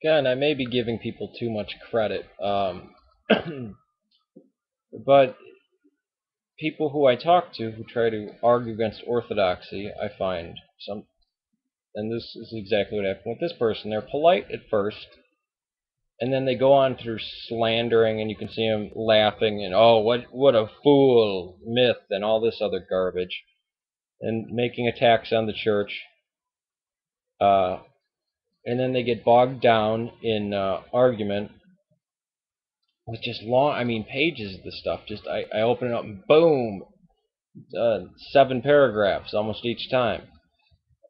again, I may be giving people too much credit, but people who I talk to who try to argue against orthodoxy, I find some, and this is exactly what happened with this person. They're polite at first, and then they go on through slandering, and you can see them laughing and, oh, what a fool, myth, and all this other garbage, and making attacks on the church. And then they get bogged down in argument with just long, I mean, pages of this stuff. Just I open it up and boom, 7 paragraphs almost each time.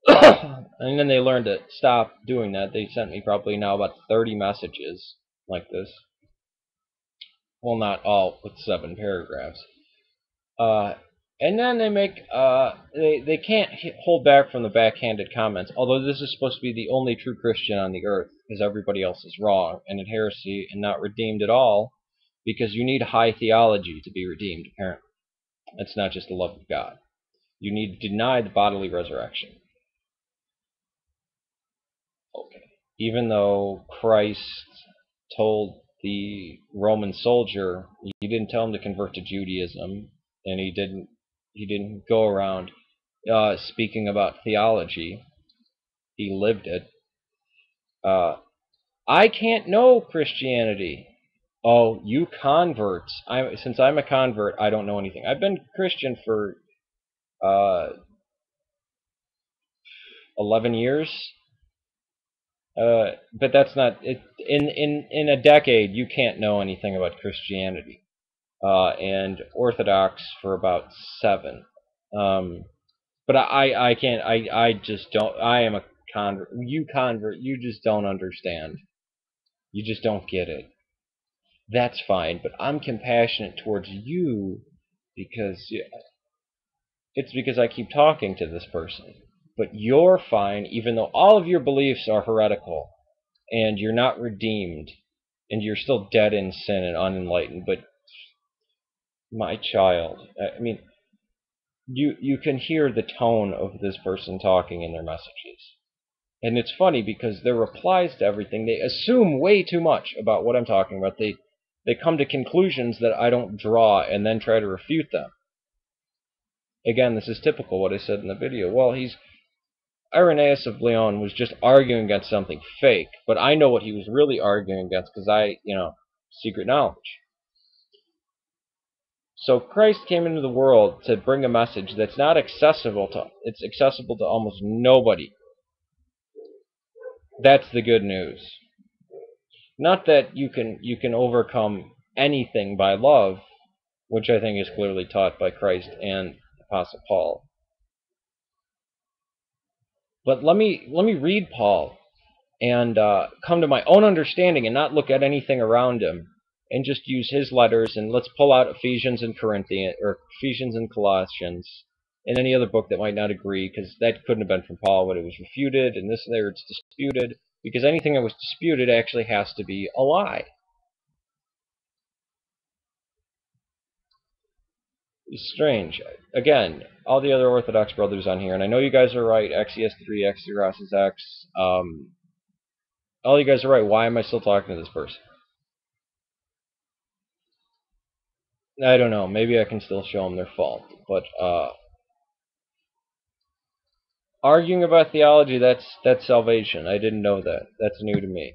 And then they learned to stop doing that. They sent me probably now about 30 messages like this. Well, not all with 7 paragraphs. And then they make they can't hold back from the backhanded comments. Although this is supposed to be the only true Christian on the earth, because everybody else is wrong and in heresy and not redeemed at all. Because you need high theology to be redeemed. Apparently, it's not just the love of God. You need to deny the bodily resurrection. Okay. Even though Christ told the Roman soldier, he didn't tell him to convert to Judaism, and he didn't go around speaking about theology. He lived it. I can't know Christianity. Oh, you converts. Since I'm a convert, I don't know anything. I've been Christian for 11 years. But that's not it. In a decade, you can't know anything about Christianity. And Orthodox for about 7. But I can't. I just don't. I am a convert. You convert. You just don't understand. You just don't get it. That's fine. But I'm compassionate towards you because it's because I keep talking to this person. But you're fine, even though all of your beliefs are heretical, and you're not redeemed, and you're still dead in sin and unenlightened. But my child, I mean, you can hear the tone of this person talking in their messages. And it's funny because their replies to everything, they assume way too much about what I'm talking about. They come to conclusions that I don't draw and then try to refute them. Again, this is typical what I said in the video. Well, Irenaeus of Lyon was just arguing against something fake, but I know what he was really arguing against because secret knowledge. So Christ came into the world to bring a message that's not accessible to, it's accessible to almost nobody. That's the good news. Not that you can overcome anything by love, which I think is clearly taught by Christ and Apostle Paul. But let me read Paul and come to my own understanding and not look at anything around him and just use his letters, and let's pull out Ephesians and Corinthians or Ephesians and Colossians and any other book that might not agree, because that couldn't have been from Paul, but it was refuted, and this and there it's disputed, because anything that was disputed actually has to be a lie. It's strange. Again, all the other Orthodox brothers on here, and I know you guys are right, XES3, X Ross is X, all you guys are right. Why am I still talking to this person? I don't know. Maybe I can still show them their fault. But arguing about theology, that's salvation. I didn't know that. That's new to me.